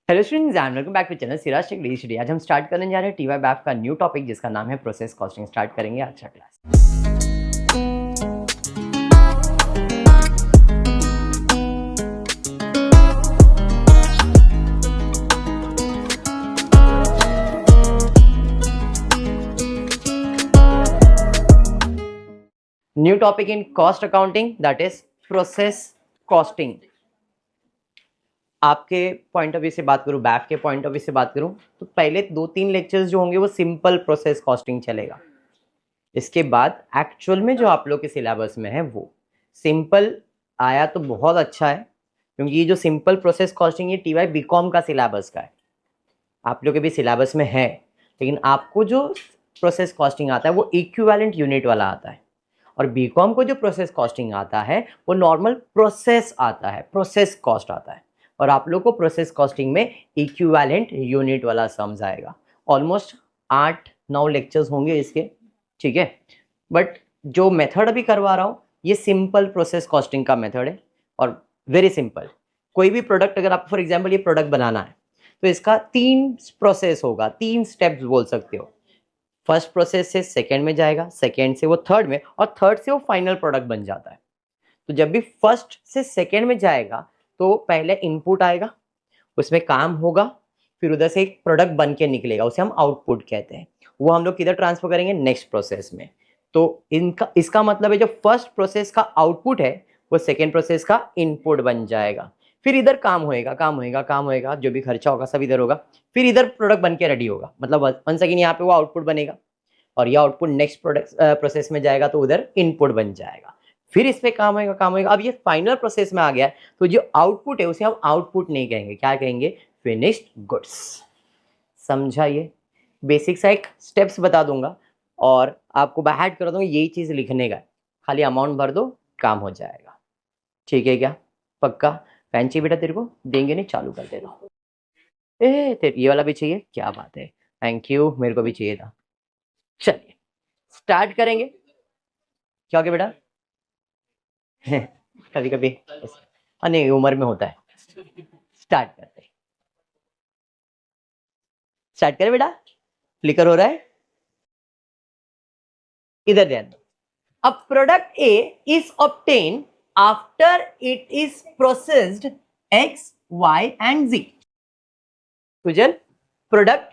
Hello students and welcome back to channel Siraj tech daily study. आज हम start करने जा रहे हैं टीवाई बैफ का न्यू टॉपिक जिसका नाम है प्रोसेस कॉस्टिंग। स्टार्ट करेंगे आज का class. New topic in cost accounting that is process costing. आपके पॉइंट ऑफ व्यू से बात करूं, बैफ के पॉइंट ऑफ व्यू से बात करूं तो पहले 2-3 लेक्चर्स जो होंगे वो सिंपल प्रोसेस कॉस्टिंग चलेगा। इसके बाद एक्चुअल में जो आप लोग के सिलेबस में है वो सिंपल आया तो बहुत अच्छा है, क्योंकि ये जो सिंपल प्रोसेस कॉस्टिंग ये टीवाई बीकॉम का सिलेबस का है, आप लोग के भी सिलेबस में है। लेकिन आपको जो प्रोसेस कॉस्टिंग आता है वो इक्विवेलेंट यूनिट वाला आता है, और बीकॉम को जो प्रोसेस कॉस्टिंग आता है वो नॉर्मल प्रोसेस आता है, प्रोसेस कॉस्ट आता है। और आप लोग को प्रोसेस कॉस्टिंग में इक्विवेलेंट यूनिट वाला समझ आएगा। ऑलमोस्ट 8-9 लेक्चर्स होंगे इसके, ठीक है। बट जो मेथड अभी करवा रहा हूँ ये सिंपल प्रोसेस कॉस्टिंग का मेथड है और वेरी सिंपल। कोई भी प्रोडक्ट अगर आप फॉर एग्जांपल ये प्रोडक्ट बनाना है तो इसका 3 प्रोसेस होगा, 3 स्टेप्स बोल सकते हो। फर्स्ट प्रोसेस से सेकेंड में जाएगा, सेकेंड से वो थर्ड में, और थर्ड से वो फाइनल प्रोडक्ट बन जाता है। तो जब भी फर्स्ट से सेकेंड में जाएगा तो पहले इनपुट आएगा, उसमें काम होगा, फिर उधर से एक प्रोडक्ट बन के निकलेगा, उसे हम आउटपुट कहते हैं। वो हम लोग किधर ट्रांसफर करेंगे? नेक्स्ट प्रोसेस में। तो इसका मतलब है जो फर्स्ट प्रोसेस का आउटपुट है वो सेकेंड प्रोसेस का इनपुट बन जाएगा। फिर इधर काम होएगा, जो भी खर्चा होगा सब इधर होगा, फिर इधर प्रोडक्ट बन के रेडी होगा। मतलब वन सेकेंड यहाँ पे वो आउटपुट बनेगा और ये आउटपुट नेक्स्ट प्रोडक्ट प्रोसेस में जाएगा तो उधर इनपुट बन जाएगा। फिर इस पे काम होएगा। अब ये फाइनल प्रोसेस में आ गया तो जो आउटपुट है उसे हम आउटपुट नहीं कहेंगे, क्या कहेंगे? Finished goods. समझा? ये बेसिक सा एक स्टेप्स बता दूंगा और आपको बाय कर दूंगा, यही चीज लिखने का, खाली अमाउंट भर दो, काम हो जाएगा। ठीक है क्या? पक्का? फैन चाहिए बेटा तेरे को? देंगे नहीं, चालू कर दे दो। तेरे ये वाला भी चाहिए? क्या बात है, थैंक यू, मेरे को भी चाहिए था। चलिए स्टार्ट करेंगे। क्या हो गया बेटा? कभी कभी नहीं, उम्र में होता है। स्टार्ट करते हैं। स्टार्ट करें बेटा? फ्लिकर हो रहा है, इधर ध्यान दो। अब product A is obtain after it is processed X Y and Z. सुजन, प्रोडक्ट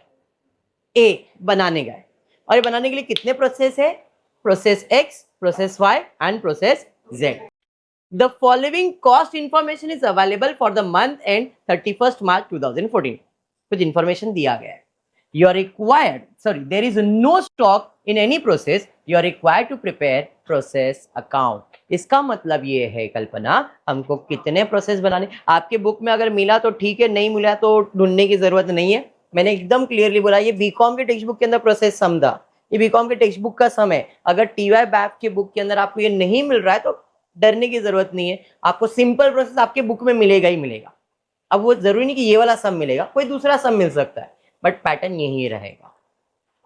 ए बनाने गए और ये बनाने के लिए कितने प्रोसेस है? Process X, process Y and process Z. The following cost information is available for the month end 31st March 2014. कुछ information दिया गया है। You are required, sorry, there is no stock in any process. You are required to prepare process account. इसका मतलब ये है कल्पना, हमको कितने प्रोसेस बनाने। आपके बुक में अगर मिला तो ठीक है, नहीं मिला तो ढूंढने की जरूरत नहीं है। मैंने एकदम क्लियरली बोला, ये बीकॉम के टेक्स्ट बुक के अंदर प्रोसेस सम था, ये बीकॉम के टेक्स्ट बुक का सम है। अगर टीवाई बैफ के बुक के अंदर आपको ये नहीं मिल रहा है तो डरने की जरूरत नहीं है, आपको सिंपल प्रोसेस आपके बुक में मिलेगा ही मिलेगा। अब वो जरूरी नहीं कि ये वाला सम मिलेगा, कोई दूसरा सम मिल सकता है, बट पैटर्न यही रहेगा।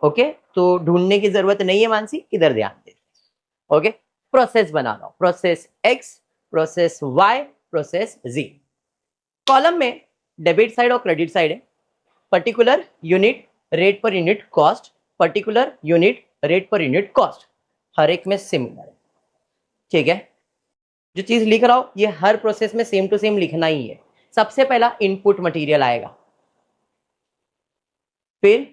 ओके, तो ढूंढने की जरूरत नहीं है मानसी, इधर ध्यान दे। ओके, प्रोसेस बना लो, process X, process Y, process Z. Column में डेबिट साइड और क्रेडिट साइड है। Particular unit rate per unit cost, particular unit rate per unit cost, हर एक में सिमिलर है। ठीक है, जो चीज लिख रहा हूं ये हर प्रोसेस में सेम टू सेम लिखना ही है। सबसे पहला इनपुट मटेरियल आएगा, फिर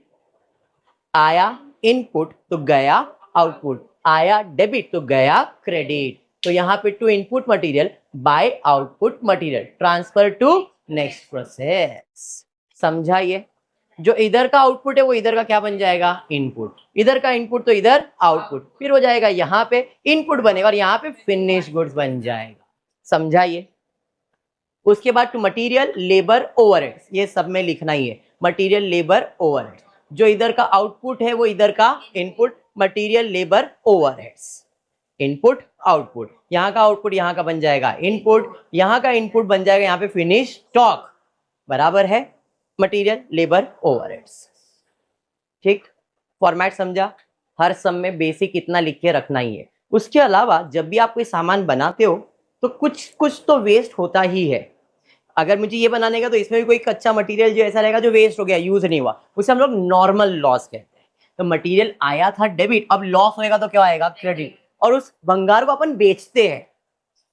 आया इनपुट तो गया आउटपुट, आया डेबिट तो गया क्रेडिट। तो यहां पे to input material by output material transfer to next process. समझा? ये जो इधर का आउटपुट है वो इधर का क्या बन जाएगा? इनपुट। इधर का इनपुट तो इधर आउटपुट, फिर हो जाएगा यहाँ पे इनपुट बनेगा और यहाँ पे फिनिश गुड्स बन जाएगा। समझा? ये उसके बाद टू मटेरियल लेबर ओवरहेड्स, ये सब में लिखना ही है, मटेरियल लेबर ओवरहेड्स। जो इधर का आउटपुट है वो इधर का input, material labour overheads, input output. यहाँ का आउटपुट यहाँ का बन जाएगा इनपुट, यहाँ का इनपुट बन जाएगा यहाँ पे फिनिश स्टॉक, बराबर है मटेरियल लेबर ओवरहेड्स। ठीक, फॉर्मेट समझा? हर सम में बेसिक इतना लिख के रखना ही है। उसके अलावा जब भी आप कोई सामान बनाते हो तो कुछ कुछ तो वेस्ट होता ही है। अगर मुझे ये बनाने का तो इसमें भी कोई कच्चा मटेरियल जो ऐसा रहेगा जो वेस्ट हो गया, यूज नहीं हुआ, उसे हम लोग नॉर्मल लॉस कहते हैं। तो मटेरियल आया था डेबिट, अब लॉस होएगा तो क्या आएगा, क्रेडिट, और उस भंगार को अपन बेचते हैं,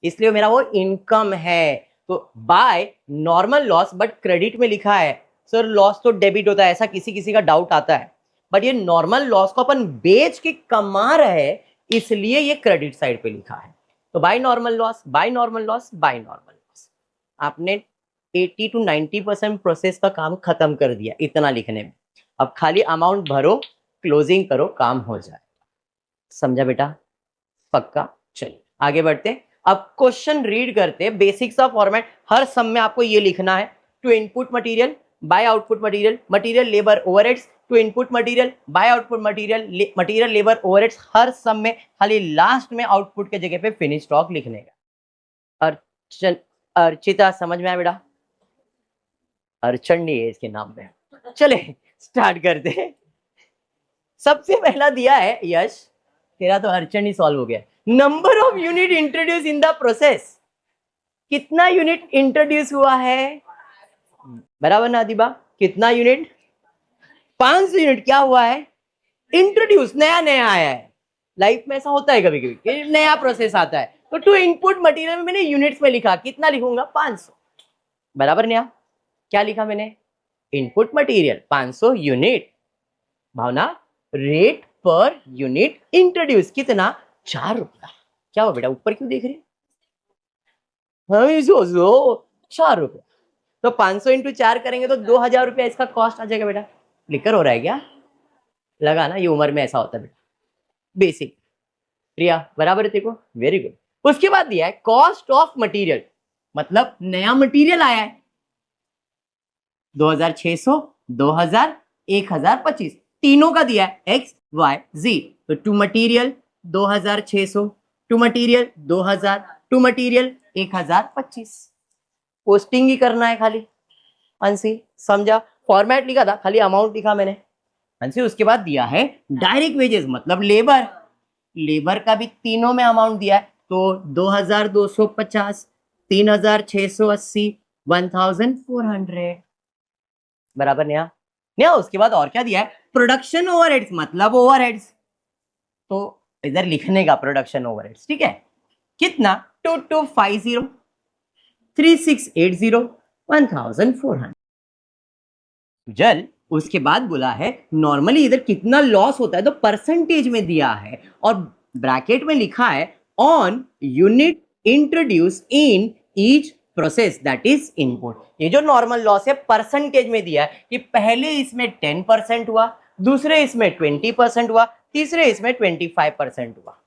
इसलिए मेरा वो इनकम है। तो by normal loss, but credit में लिखा है सर लॉस तो डेबिट होता है, ऐसा किसी किसी का डाउट आता है, बट ये नॉर्मल लॉस को अपन बेच के कमा रहे हैं, इसलिए ये क्रेडिट साइड पे लिखा है। तो by normal loss, by normal loss, by normal loss, आपने 80 to 90% प्रोसेस का काम खत्म कर दिया इतना लिखने में। अब खाली अमाउंट भरो, क्लोजिंग करो, काम हो जाए। समझा बेटा? पक्का? चलिए आगे बढ़ते। अब क्वेश्चन रीड करते, बेसिक्स ऑफ फॉर्मेट। हर सम में आपको ये लिखना है, to input material by output material, material labour overheads, to input material by output material, material labour overheads. हर सम में खाली लास्ट में आउटपुट के जगह पे फिनिश स्टॉक लिखने का। अर्चिता समझ में आया बेटा? अर्चंडी है इसके नाम में। चले स्टार्ट करते हैं। सबसे पहला दिया है यश, तेरा तो अर्चंडी सॉल्व हो गया। Number of unit introduce in the process, कितना यूनिट इंट्रोड्यूस हुआ है? बराबर ना दीबा? कितना यूनिट? 500 यूनिट। क्या हुआ है? इंट्रोड्यूस, नया नया आया है। लाइफ में ऐसा होता है कभी कभी, नया प्रोसेस आता है। तो टू इनपुट मटेरियल में मैंने यूनिट्स में लिखा, कितना लिखूंगा? 500। बराबर नया? क्या लिखा मैंने? इनपुट मटेरियल 500 यूनिट, भावना रेट पर यूनिट इंट्रोड्यूस कितना? 4 रुपया। क्या हो बेटा, ऊपर क्यों देख रहे? हाँ 4 रुपया। तो 500 इंटू 4 करेंगे तो 2000 रुपया इसका कॉस्ट आ जाएगा बेटा। लिकर हो रहा है क्या? लगा ना, ये उम्र में ऐसा होता है बेटा, बेसिक। प्रिया बराबर है तेरे को? Very good. उसके बाद दिया है कॉस्ट ऑफ मटेरियल, मतलब नया मटेरियल आया है 2600, 2000, 1025, तीनों का दिया है एक्स वाई जी। तो to material 2600, to material 2000, to material 1025। Posting ही करना है खाली। अंशी समझा? फॉर्मेट लिखा था, खाली अमाउंट लिखा मैंने। अंशी उसके बाद दिया है डायरेक्ट वेजेस, मतलब लेबर। लेबर का भी तीनों में अमाउंट दिया है, तो 2250, 3680, 1400। बराबर नया? नया। उसके बाद और क्या दिया है? प्रोडक्शन ओवरहेड्स, मतलब ओवरहेड्स। तो इधर लिखने का प्रोडक्शन ओवरहेड्स, ठीक है? कितना? 2250, 3680, 1400। जल उसके बाद बोला है नॉर्मली इधर कितना लॉस होता है, तो परसेंटेज में दिया है, और ब्रैकेट में लिखा है on unit introduce in each process that is input. ये जो नॉर्मल लॉस है परसेंटेज में दिया है कि पहले इसमें 10% हुआ, दूसरे इसमें 20% हुआ, तीसरे इसमें 25% हुआ।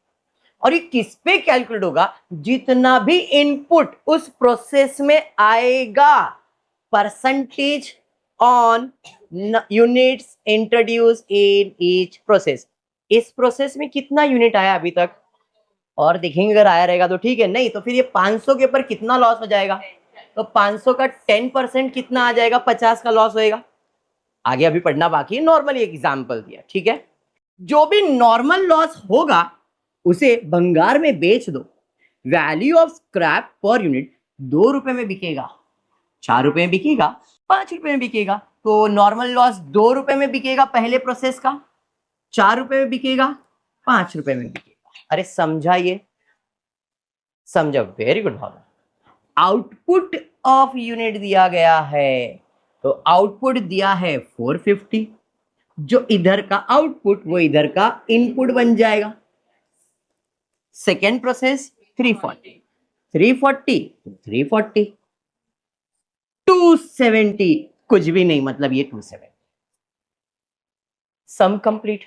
और ये किस पे कैलकुलेट होगा? जितना भी इनपुट उस प्रोसेस में आएगा, percentage on units introduce in each process. इस प्रोसेस में कितना यूनिट आया अभी तक, और देखेंगे अगर आया रहेगा तो ठीक है, नहीं तो फिर ये 500 के ऊपर कितना लॉस हो जाएगा? तो 500 का 10% कितना आ जाएगा? 50 का लॉस होएगा। आगे अभी पढ़ना बाकी है, नॉर्मली एग्जांपल दिया, ठीक है? जो भी नॉर्मल लॉस होगा उसे भंगार में बेच दो। Value of scrap per unit 2 रुपए में बिकेगा, 4 रुपए में बिकेगा, 5 रुपए में बिकेगा। तो नॉर्मल लॉस 2 रुपए में बिकेगा पहले प्रोसेस का, 4 रुपए में बिकेगा, 5 रुपए में बिकेगा। अरे समझा? ये समझा? Very good Bhavna. Output of unit दिया गया है, तो आउटपुट दिया है 450। जो इधर का आउटपुट वो इधर का इनपुट बन जाएगा। सेकेंड प्रोसेस 340, 340 340, 270 कुछ भी नहीं, मतलब ये 270। Sum complete.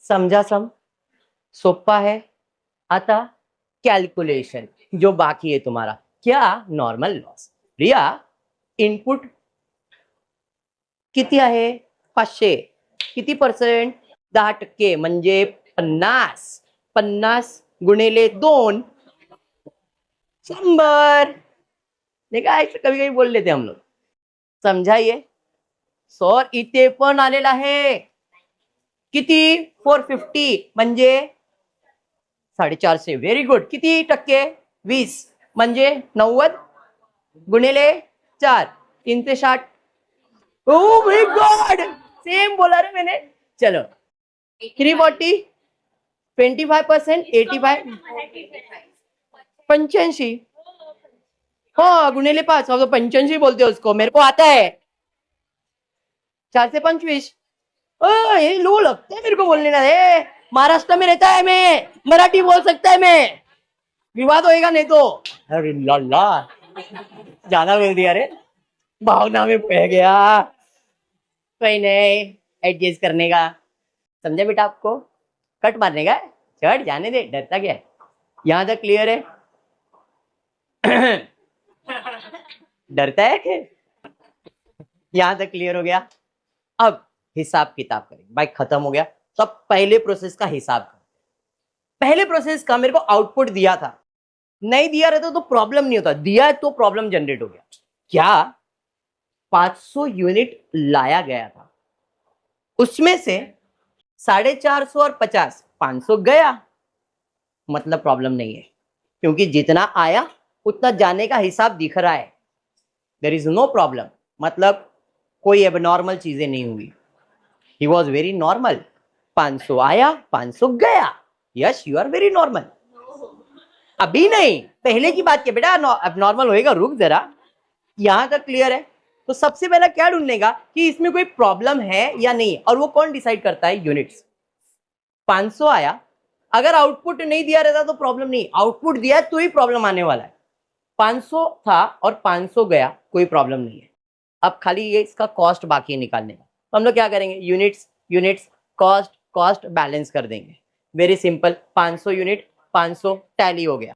समझा? सम सोपा है। आता कैलकुलेशन जो बाकी है तुम्हारा, क्या? Normal loss. रिया इनपुट किती आहे? 500, किती परसेंट? 10%, म्हणजे 50, 50 गुणिले 2, 100। देखा, ऐसे कभी कभी बोल लेते हम लोग। समझाइए? सर इथे पण आलेला आहे किती? 450 म्हणजे 450। Very good. किती टक्के? 20 म्हणजे 90। गुणिले 4, 3 से 60। ओ माय गॉड, सेम बोला रे मैंने। चलो 340, 25%, 85, 85। हाँ गुणिले 5, अब तो 85 बोलते हो उसको, मेरे को आता है। 4 से 25। ये लो लगता है मेरे को बोलने ना। महाराष्ट्र में रहता है, मैं मराठी बोल सकता है, मैं विवाद होएगा नहीं तो। अरे लल्ला, ज्यादा बोल दिया रे, भावना में बह गया। कोई नहीं, एडजस्ट करने का। समझे बेटा? आपको कट मारने का है? चढ़ जाने दे, डरता क्या है। यहां तक क्लियर है? डरता है? यहां तक क्लियर हो गया। अब हिसाब किताब करेंगे। भाई खत्म हो गया, सब पहले प्रोसेस का हिसाब करते हैं। पहले प्रोसेस का मेरे को आउटपुट दिया था, नहीं दिया रहता तो प्रॉब्लम नहीं होता, दिया है तो प्रॉब्लम जनरेट हो गया। क्या 500 यूनिट लाया गया था, उसमें से 450 और 50, 500 गया, मतलब प्रॉब्लम नहीं है, क्योंकि जितना आया उतना जाने का हिसाब दिख रहा है। देयर इज नो प्रॉब्लम, मतलब कोई एबनॉर्मल चीजें नहीं हुई। He was very normal. 500 आया, 500 गया। Yes, you are very normal. अभी नहीं, पहले की बात किया बेटा, अब नॉर्मल होएगा, रुक जरा। यहां तक क्लियर है? तो सबसे पहला क्या ढूंढने का कि इसमें कोई प्रॉब्लम है या नहीं, और वो कौन डिसाइड करता है? यूनिट्स। 500 आया, अगर आउटपुट नहीं दिया रहता तो प्रॉब्लम नहीं, आउटपुट दिया है तो ही प्रॉब्लम आने वाला है। 500 था और 500 गया, कोई प्रॉब्लम नहीं है। अब खाली ये इसका कॉस्ट बाकी है निकालने का, तो हम लोग क्या करेंगे? Units units, cost cost, balance कर देंगे। वेरी सिंपल, 500 यूनिट, 500 टैली हो गया।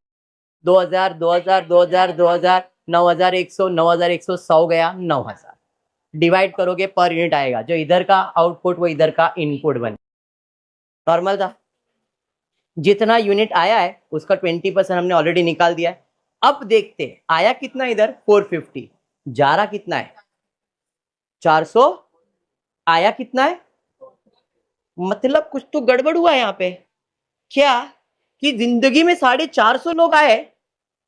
2000, 2000, 2000, 2000, 9100, 9100, 100 गया, 9000। डिवाइड करोगे पर यूनिट आएगा, जो इधर का आउटपुट वो इधर का इनपुट बने। नॉर्मल था। जितना यूनिट आया है उसका 20% हमने ऑलरेडी निकाल दिया है। अब देखते हैं आया कितना इधर, 450, जा रहा कितना है 400, आया कितना है, मतलब कुछ तो गड़बड़ हुआ है यहाँ पे। क्या कि जिंदगी में 450 लोग आए,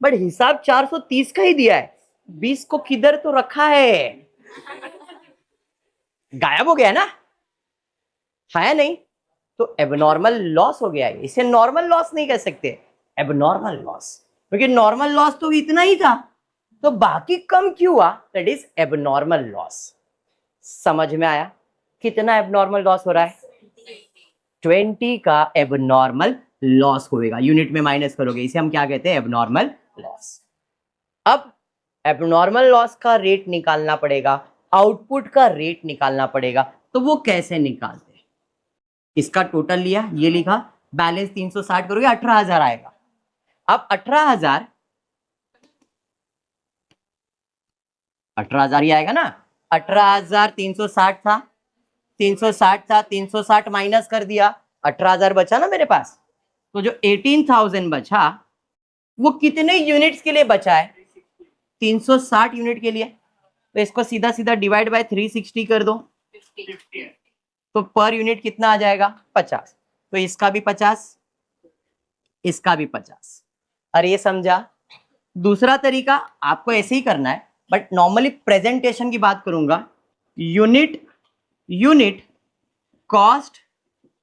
बट हिसाब 430 का ही दिया है, 20 को किधर तो रखा है, गायब हो गया ना, है नहीं? तो एबनॉर्मल लॉस हो गया है। इसे नॉर्मल लॉस नहीं कह सकते, एबनॉर्मल लॉस, क्योंकि नॉर्मल लॉस तो इतना ही था, तो बाकी कम क्यों हुआ? That is abnormal loss. समझ में आया? कितना एबनॉर्मल लॉस हो रहा है? 20 का एबनॉर्मल लॉस होएगा। यूनिट में माइनस करोगे, इसे हम क्या कहते हैं? Abnormal loss. अब एबनॉर्मल लॉस का रेट निकालना पड़ेगा, आउटपुट का रेट निकालना पड़ेगा। तो वो कैसे निकालते हैं? इसका टोटल लिया, ये लिखा, बैलेंस 360 करोगे 18,000 आएगा। अब 18,000 ही आएगा ना। 18,360 था, 360 था, 360 माइनस कर दिया, 18,000 बचा ना मेरे पास। तो जो 18,000 बचा वो कितने यूनिट्स के लिए बचा है? 360 यूनिट के लिए। तो इसको सीधा सीधा डिवाइड बाय 360 कर दो, तो पर यूनिट कितना आ जाएगा? 50। तो इसका भी 50, इसका भी 50। अरे ये समझा? दूसरा तरीका आपको ऐसे ही करना है, बट नॉर्मली प्रेजेंटेशन की बात करूंगा। यूनिट यूनिट, कॉस्ट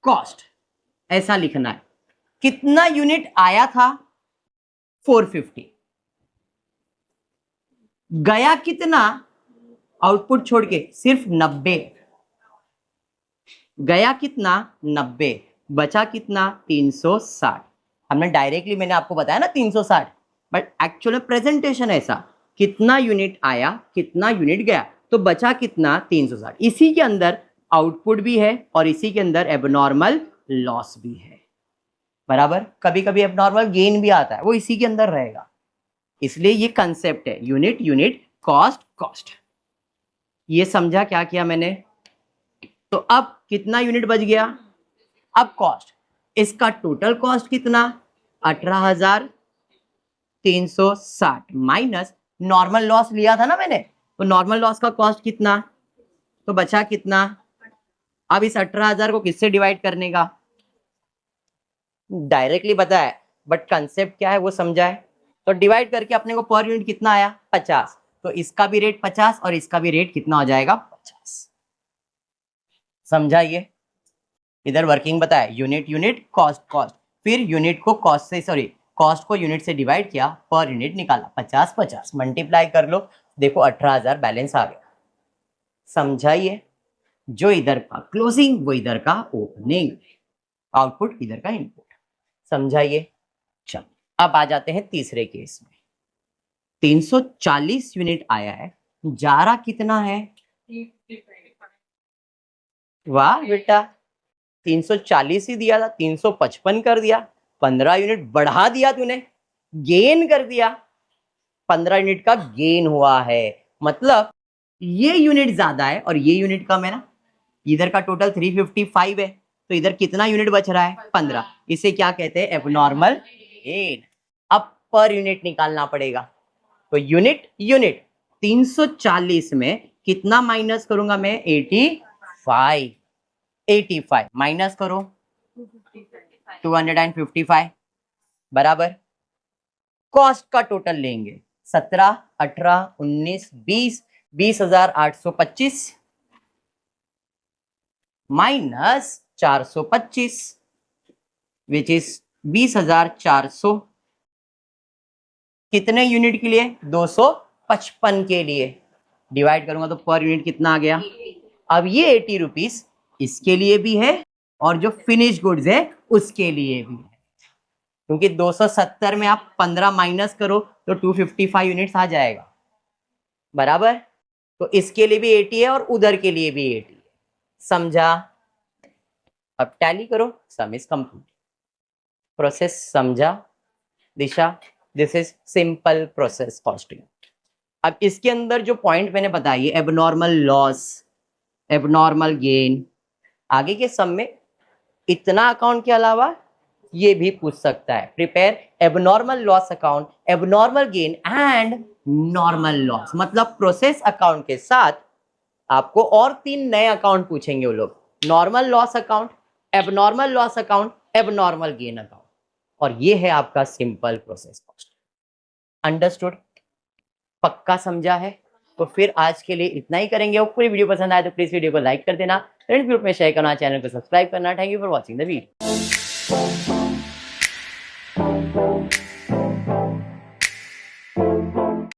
कॉस्ट, ऐसा लिखना है। कितना यूनिट आया था? 450। गया कितना? आउटपुट छोड़ के सिर्फ 90। गया कितना? 90। बचा कितना? 360। हमने डायरेक्टली, मैंने आपको बताया ना 360, बट एक्चुअल में प्रेजेंटेशन ऐसा, कितना यूनिट आया, कितना यूनिट गया, तो बचा कितना? 360। इसी के अंदर आउटपुट भी है और इसी के अंदर एबनॉर्मल लॉस भी है, बराबर। कभी कभी एबनॉर्मल गेन भी आता है, वो इसी के अंदर रहेगा। इसलिए ये कंसेप्ट है, यूनिट यूनिट, कॉस्ट कॉस्ट। ये समझा क्या किया मैंने? तो अब कितना यूनिट बच गया? अब कॉस्ट, इसका टोटल कॉस्ट कितना? 18,360 माइनस नॉर्मल लॉस लिया था ना मैंने, तो नॉर्मल लॉस का कॉस्ट कितना? तो बचा कितना? अब इस 18,000 को किससे डिवाइड करने का? डायरेक्टली बताया, बट कंसेप्ट क्या है वो समझा है। तो डिवाइड करके अपने को पर यूनिट कितना आया 50, तो इसका भी रेट 50 और इसका भी रेट कितना हो जाएगा 50। समझाइए, इधर वर्किंग बताया, यूनिट यूनिट कॉस्ट कॉस्ट, फिर यूनिट को कॉस्ट से सॉरी कॉस्ट को यूनिट से डिवाइड किया, पर यूनिट निकाला, 50 50 मल्टीप्लाई कर लो, देखो 18,000 बैलेंस आ गया। समझाइए, जो इधर का क्लोजिंग वो इधर का ओपनिंग, आउटपुट इधर का इनपुट। समझाइए। चलो अब आ जाते हैं तीसरे केस में। 340 यूनिट आया है, जा रहा कितना है? वाह बेटा, 340 ही दिया था, 355 कर दिया, 15 यूनिट बढ़ा दिया तूने, गेन कर दिया, 15 यूनिट का गेन हुआ है। मतलब ये यूनिट ज्यादा है और ये यूनिट कम है ना। इधर का टोटल 355 है, तो इधर कितना यूनिट बच रहा है? 15। इसे क्या कहते हैं? Abnormal gain. अब पर यूनिट निकालना पड़ेगा, तो यूनिट यूनिट 340 में कितना माइनस करूंगा मैं? 85। 85 माइनस करो 255 बराबर कॉस्ट का टोटल लेंगे 17 18 19 20 20,825 माइनस 425 विच इज 20,400। कितने यूनिट के लिए? 255 के लिए। डिवाइड करूंगा तो पर यूनिट कितना आ गया? अब ये 80 रुपीज इसके लिए भी है और जो फिनिश गुड्स है उसके लिए भी है, क्योंकि 270 में आप 15 माइनस करो तो 255 यूनिट्स आ जाएगा बराबर। तो इसके लिए भी 80 है और उधर के लिए भी 80 है। समझा? अब टैली करो, सम इज कंप्लीट। प्रोसेस समझा Disha? This is simple process costing. अब इसके अंदर जो पॉइंट मैंने बताई, एबनॉर्मल लॉस, एबनॉर्मल गेन, आगे के सम में इतना अकाउंट के अलावा ये भी पूछ सकता है। Prepare abnormal loss account, abnormal gain and normal loss. मतलब प्रोसेस अकाउंट के साथ आपको और 3 नए अकाउंट पूछेंगे वो लोग, normal loss account, abnormal loss account, abnormal gain account. और ये है आपका सिंपल प्रोसेस कॉस्ट। अंडरस्टूड? पक्का समझा है? तो फिर आज के लिए इतना ही करेंगे। और पूरी वीडियो पसंद आए तो प्लीज वीडियो को लाइक कर देना, फ्रेंड्स ग्रुप में शेयर करना, चैनल को सब्सक्राइब करना। Thank you for watching the video.